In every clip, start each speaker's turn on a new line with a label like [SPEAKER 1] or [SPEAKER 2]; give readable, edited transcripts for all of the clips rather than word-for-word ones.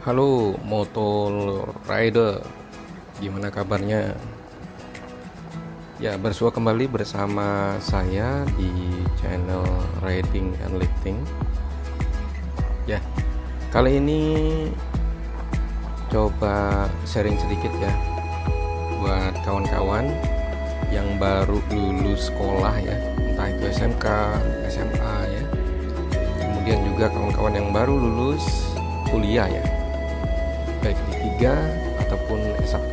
[SPEAKER 1] Halo motor rider, gimana kabarnya? Ya, bersua kembali bersama saya di channel Riding and Lifting. Ya, kali ini coba sharing sedikit ya buat kawan-kawan yang baru lulus sekolah ya, entah itu SMK, SMA ya. Kemudian juga kawan-kawan yang baru lulus kuliah ya, baik D3 ataupun S1.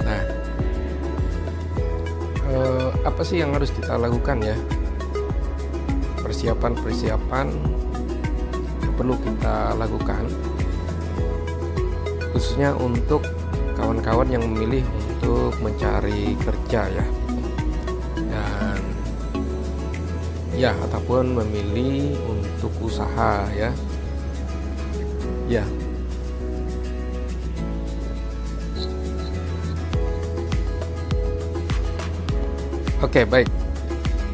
[SPEAKER 1] Nah, apa sih yang harus kita lakukan ya? Persiapan yang perlu kita lakukan, khususnya untuk kawan-kawan yang memilih untuk mencari kerja ya, dan ya ataupun memilih untuk usaha ya. Ya, oke, baik.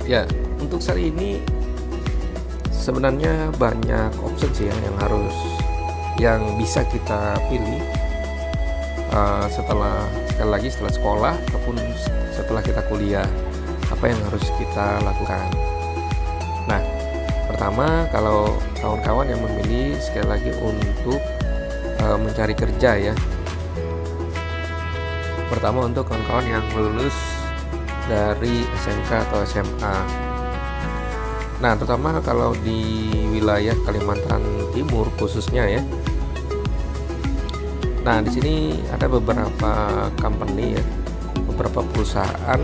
[SPEAKER 1] Ya, untuk saat ini sebenarnya banyak opsi sih ya yang bisa kita pilih sekali lagi setelah sekolah ataupun setelah kita kuliah. Apa yang harus kita lakukan? Nah, pertama, kalau kawan-kawan yang memilih sekali lagi untuk mencari kerja ya. Pertama, untuk kawan-kawan yang lulus dari SMK atau SMA. Nah, terutama kalau di wilayah Kalimantan Timur khususnya ya. Nah, di sini ada beberapa company ya, beberapa perusahaan,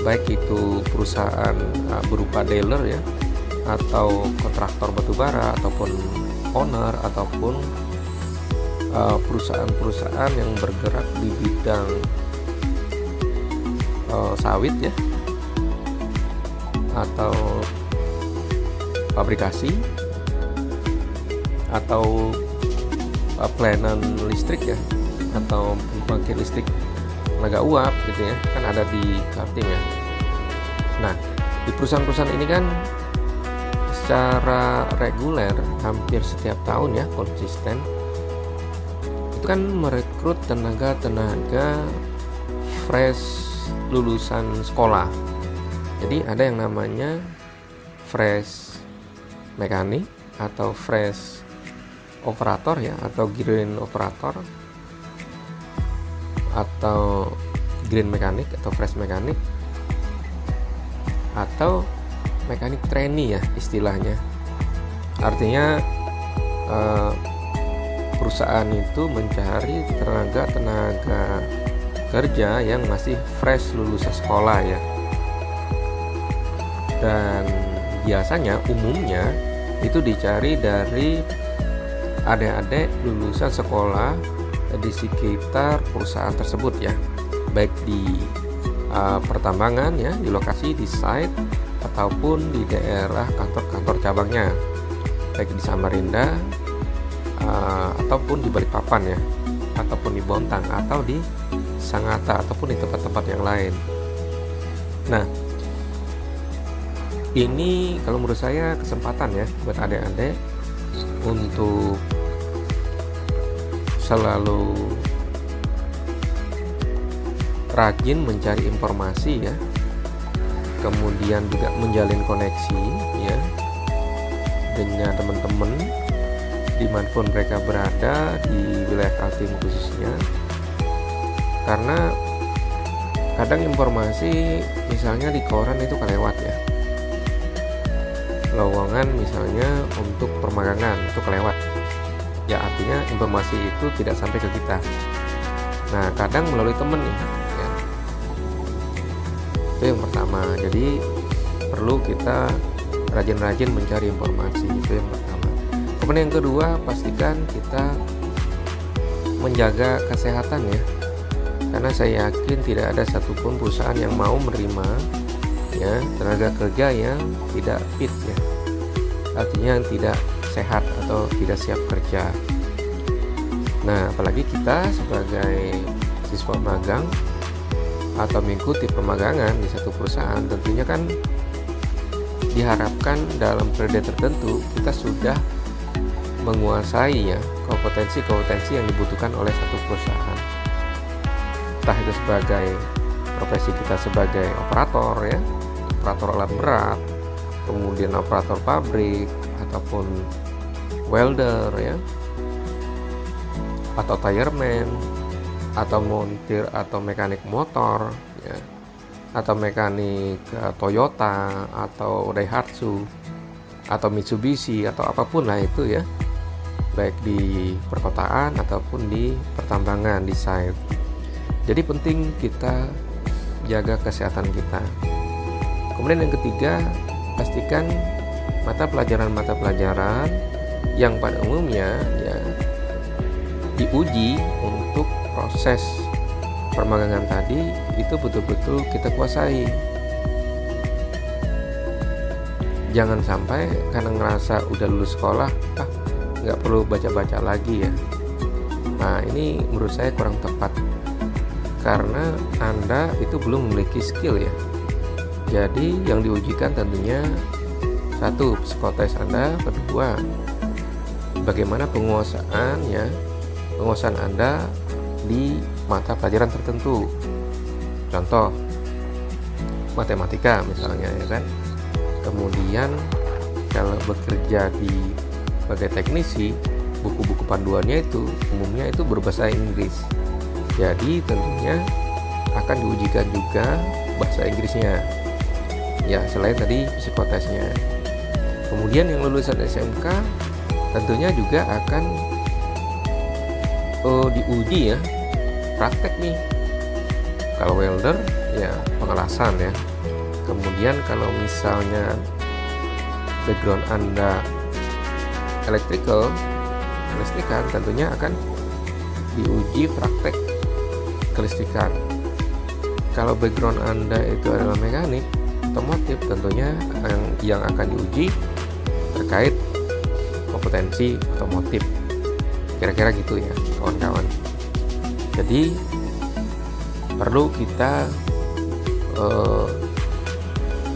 [SPEAKER 1] baik itu perusahaan berupa dealer ya, atau kontraktor batubara, ataupun owner, ataupun perusahaan-perusahaan yang bergerak di bidang sawit ya, atau pabrikasi, atau pelayanan listrik ya, atau pembangkit listrik tenaga uap gitu ya, kan ada di Kaltim ya. Nah, di perusahaan-perusahaan ini kan secara reguler hampir setiap tahun ya, konsisten itu kan merekrut tenaga fresh lulusan sekolah. Jadi ada yang namanya fresh mekanik atau fresh operator ya, atau green operator, atau green mekanik, atau fresh mekanik, atau mekanik trainee ya istilahnya. Artinya perusahaan itu mencari tenaga kerja yang masih fresh lulusan sekolah ya. Dan biasanya umumnya itu dicari dari adik-adik lulusan sekolah di sekitar perusahaan tersebut ya, baik di pertambangan ya, di lokasi, di site, ataupun di daerah kantor-kantor cabangnya, baik di Samarinda ataupun di Balikpapan ya, ataupun di Bontang, atau di Sangatta, ataupun di tempat-tempat yang lain. Nah, ini kalau menurut saya kesempatan ya buat adik-adik untuk selalu rajin mencari informasi ya, kemudian juga menjalin koneksi ya dengan teman-teman dimanapun mereka berada di wilayah Kaltim khususnya. Karena kadang informasi misalnya di koran itu kelewat ya, lowongan misalnya untuk permagangan itu kelewat ya, artinya informasi itu tidak sampai ke kita. Nah, kadang melalui temen nih ya. Itu yang pertama. Jadi perlu kita rajin-rajin mencari informasi, itu yang pertama. Kemudian yang kedua, pastikan kita menjaga kesehatan ya, karena saya yakin tidak ada satupun perusahaan yang mau menerima ya tenaga kerja yang tidak fit ya, artinya yang tidak sehat atau tidak siap kerja. Nah, apalagi kita sebagai siswa magang atau mengikuti pemagangan di satu perusahaan, tentunya kan diharapkan dalam periode tertentu kita sudah menguasai ya kompetensi-kompetensi yang dibutuhkan oleh satu perusahaan. Entah itu sebagai profesi kita sebagai operator ya, operator alat berat, kemudian operator pabrik, ataupun welder ya, atau tireman, atau montir atau mekanik motor ya, atau mekanik Toyota atau Daihatsu atau Mitsubishi atau apapun lah itu ya, baik di perkotaan ataupun di pertambangan di site. Jadi penting kita jaga kesehatan kita. Kemudian yang ketiga, pastikan mata pelajaran yang pada umumnya ya diuji untuk proses permagangan tadi itu betul-betul kita kuasai. Jangan sampai karena ngerasa udah lulus sekolah nggak perlu baca-baca lagi ya. Nah, ini menurut saya kurang tepat, karena Anda itu belum memiliki skill ya. Jadi yang diujikan tentunya satu, psikotes Anda, kedua bagaimana penguasaan Anda di mata pelajaran tertentu. Contoh matematika misalnya ya kan. Kemudian kalau bekerja sebagai teknisi, buku-buku panduannya itu umumnya itu berbahasa Inggris. Jadi tentunya akan diujikan juga bahasa Inggrisnya. Ya, selain tadi psikotesnya. Kemudian yang lulusan SMK tentunya juga akan diuji ya, praktek nih. Kalau welder ya pengelasan ya. Kemudian kalau misalnya background Anda kelistrikan tentunya akan diuji praktek kelistrikan. Kalau background Anda itu adalah mekanik otomotif, tentunya yang akan diuji terkait kompetensi otomotif. Kira-kira gitu ya kawan-kawan. Jadi perlu kita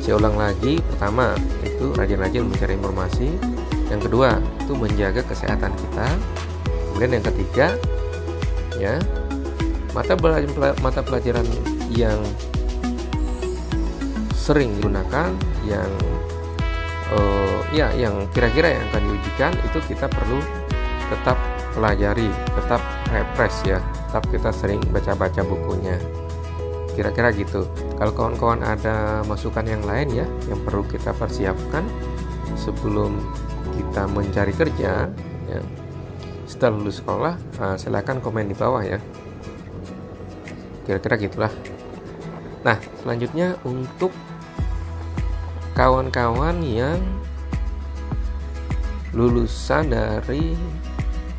[SPEAKER 1] saya ulang lagi, pertama itu rajin-rajin mencari informasi, yang kedua itu menjaga kesehatan kita, kemudian yang ketiga ya mata pelajaran yang sering digunakan, yang yang kira-kira yang akan diujikan itu kita perlu tetap pelajari, tetap refresh ya, tetap kita sering baca-baca bukunya. Kira-kira gitu. Kalau kawan-kawan ada masukan yang lain ya yang perlu kita persiapkan sebelum kita mencari kerja ya, setelah lulus sekolah, silakan komen di bawah ya. Kira-kira gitulah. Nah, selanjutnya untuk kawan-kawan yang lulusan dari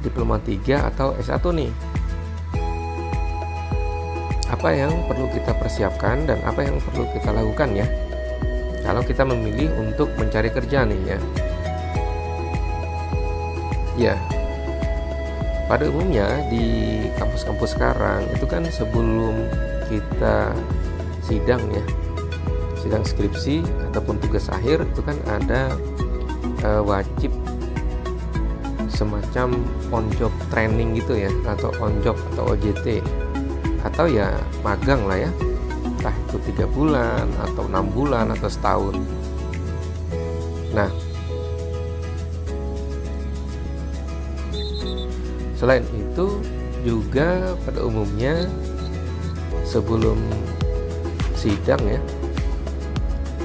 [SPEAKER 1] Diploma 3 atau S1 nih, apa yang perlu kita persiapkan dan apa yang perlu kita lakukan ya kalau kita memilih untuk mencari kerja nih ya. Ya, pada umumnya di kampus-kampus sekarang itu kan sebelum kita sidang skripsi ataupun tugas akhir itu kan ada wajib semacam on job training gitu ya, atau on job atau OJT, atau ya magang lah ya, entah itu 3 bulan atau 6 bulan atau setahun. Nah, selain itu juga pada umumnya sebelum sidang ya,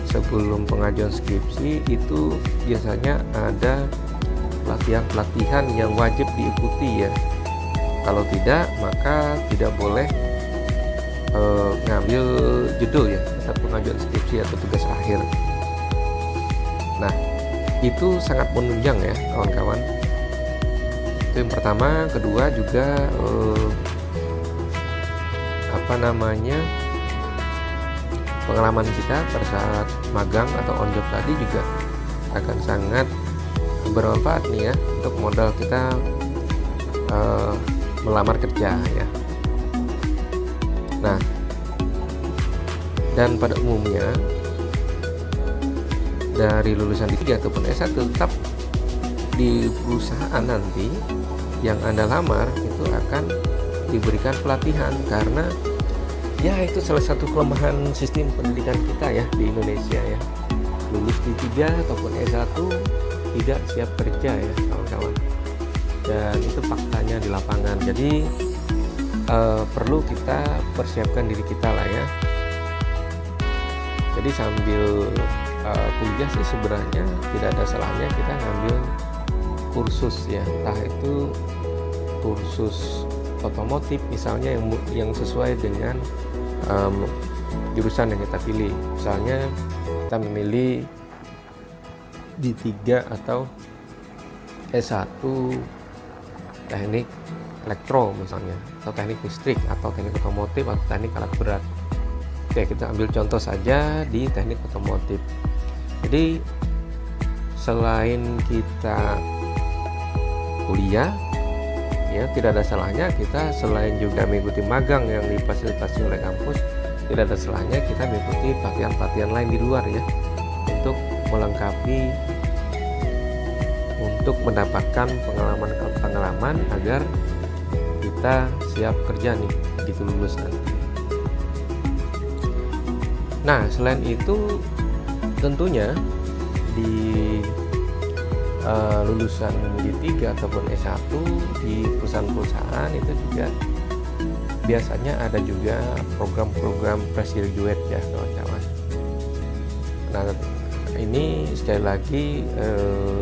[SPEAKER 1] sebelum pengajuan skripsi itu biasanya ada pelatihan yang wajib diikuti ya. Kalau tidak, maka tidak boleh ngambil judul ya saat pengajuan skripsi atau tugas akhir. Nah, itu sangat menunjang ya kawan-kawan. Itu yang pertama. Kedua juga pengalaman kita pada saat magang atau on job tadi juga akan sangat bermanfaat nih ya untuk modal kita melamar kerja ya. Nah, dan pada umumnya dari lulusan D3 ataupun S1 tetap di perusahaan nanti yang Anda lamar itu akan diberikan pelatihan, karena ya itu salah satu kelemahan sistem pendidikan kita ya di Indonesia ya. Lulus D3 ataupun S1 tidak siap kerja ya kawan-kawan, dan itu faktanya di lapangan. Jadi perlu kita persiapkan diri kita lah ya. Jadi sambil kuliah sih sebenarnya tidak ada salahnya kita ngambil kursus ya, entah itu kursus otomotif misalnya yang sesuai dengan jurusan yang kita pilih. Misalnya kita memilih D3 atau S1 teknik elektro misalnya, atau teknik listrik, atau teknik otomotif, atau teknik alat berat. Oke, kita ambil contoh saja di teknik otomotif. Jadi selain kita kuliah ya, tidak ada salahnya kita selain juga mengikuti magang yang difasilitasi oleh kampus, tidak ada salahnya kita mengikuti pelatihan-pelatihan lain di luar ya, untuk melengkapi, untuk mendapatkan pengalaman agar kita siap kerja nih begitu lulus nanti. Nah, selain itu tentunya di lulusan D3 ataupun S1 di perusahaan-perusahaan itu juga biasanya ada juga program-program fresh graduate ya kawan-kawan. Nah, ini sekali lagi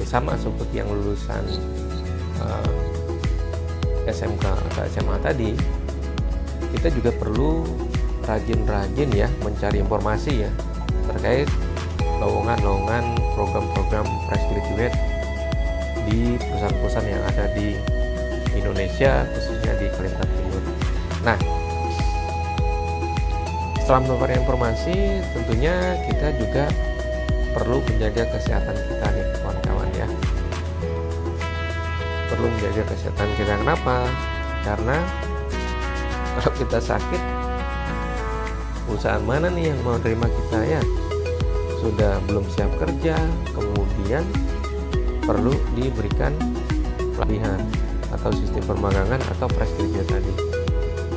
[SPEAKER 1] sama seperti yang lulusan SMK atau SMA tadi, kita juga perlu rajin-rajin ya mencari informasi ya terkait lowongan-lowongan program-program fresh graduate di perusahaan-perusahaan yang ada di Indonesia, khususnya di Kalimantan Timur. Nah, setelah mendapatkan informasi, tentunya kita juga perlu menjaga kesehatan kita nih kawan-kawan ya. Perlu menjaga kesehatan kita. Kenapa? Karena kalau kita sakit, perusahaan mana nih yang mau terima kita ya? Sudah belum siap kerja, kemudian perlu diberikan pelatihan atau sistem permagangan atau fresh graduate tadi.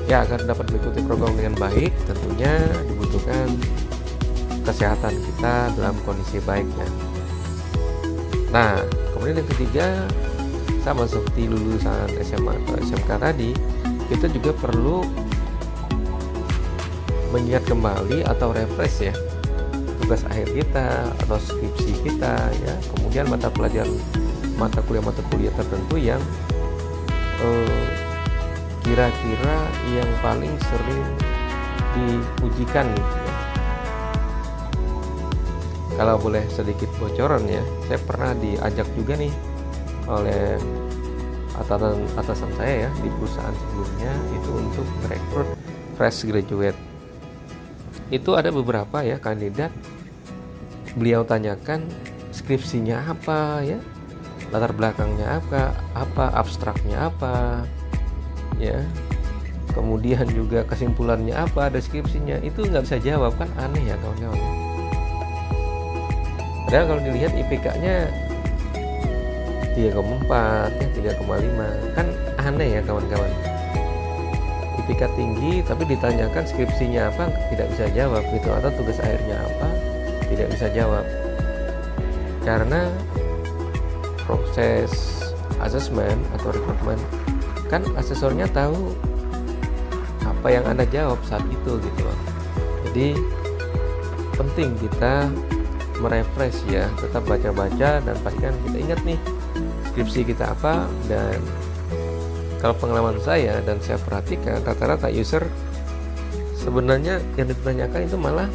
[SPEAKER 1] Ya, agar dapat mengikuti program dengan baik, tentunya dibutuhkan kesehatan kita dalam kondisi baik ya. Nah, kemudian yang ketiga, sama seperti lulusan SMA atau SMK tadi, kita juga perlu mengingat kembali atau refresh ya tugas akhir kita atau skripsi kita ya, kemudian mata kuliah tertentu yang kira-kira yang paling sering diujikan nih ya. Kalau boleh sedikit bocoran ya, saya pernah diajak juga nih oleh atasan saya ya di perusahaan sebelumnya itu untuk merekrut fresh graduate. Itu ada beberapa ya kandidat, beliau tanyakan skripsinya apa ya, latar belakangnya apa, abstraknya apa ya, kemudian juga kesimpulannya apa, deskripsinya. Itu nggak bisa jawab, kan aneh ya kawan-kawan. Padahal kalau dilihat IPK-nya 3,4 ya, 3,5, kan aneh ya kawan-kawan. IPK tinggi tapi ditanyakan skripsinya apa, tidak bisa jawab gitu, atau tugas akhirnya apa, tidak bisa jawab. Karena proses asesmen atau rekrutmen kan asesornya tahu apa yang Anda jawab saat itu gitu loh. Jadi penting kita merefresh ya, tetap baca-baca dan pastikan kita ingat nih skripsi kita apa. Dan kalau pengalaman saya dan saya perhatikan, rata-rata user sebenarnya yang ditanyakan itu malah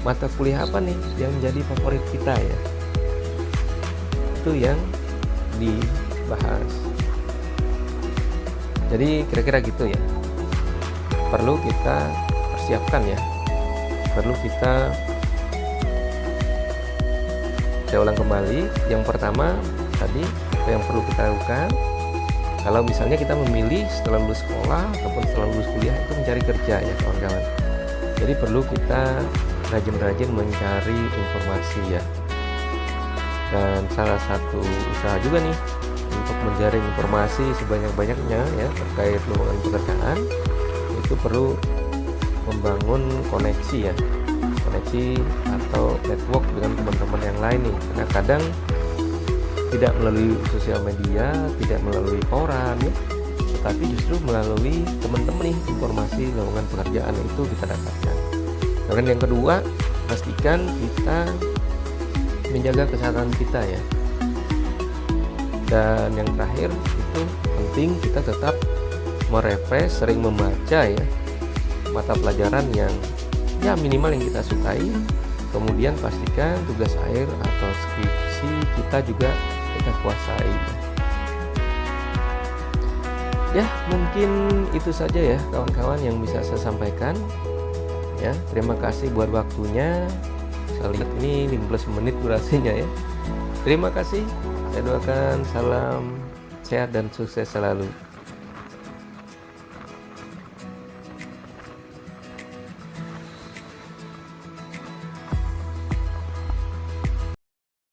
[SPEAKER 1] mata kuliah apa nih yang menjadi favorit kita ya, itu yang dibahas. Jadi kira-kira gitu ya, perlu kita persiapkan ya, perlu kita saya ulang kembali. Yang pertama tadi, apa yang perlu kita lakukan kalau misalnya kita memilih setelah lulus sekolah ataupun setelah lulus kuliah itu mencari kerja ya kawan-kawan. Jadi perlu kita rajin-rajin mencari informasi ya. Dan salah satu usaha juga nih untuk menjaring informasi sebanyak-banyaknya ya terkait lowongan pekerjaan, itu perlu membangun koneksi ya, koneksi atau network dengan teman-teman yang lain nih. Karena kadang tidak melalui sosial media, tidak melalui koran ya, tetapi justru melalui teman-teman nih informasi lowongan pekerjaan itu kita dapatkan. Dan yang kedua, pastikan kita menjaga kesehatan kita ya. Dan yang terakhir itu penting kita tetap merefresh, sering membaca ya mata pelajaran yang ya minimal yang kita sukai. Kemudian pastikan tugas akhir atau skripsi kita juga kita kuasai. Ya, mungkin itu saja ya kawan-kawan yang bisa saya sampaikan. Ya, terima kasih buat waktunya. Saya lihat ini 15 menit durasinya ya. Terima kasih. Saya doakan salam sehat dan sukses selalu.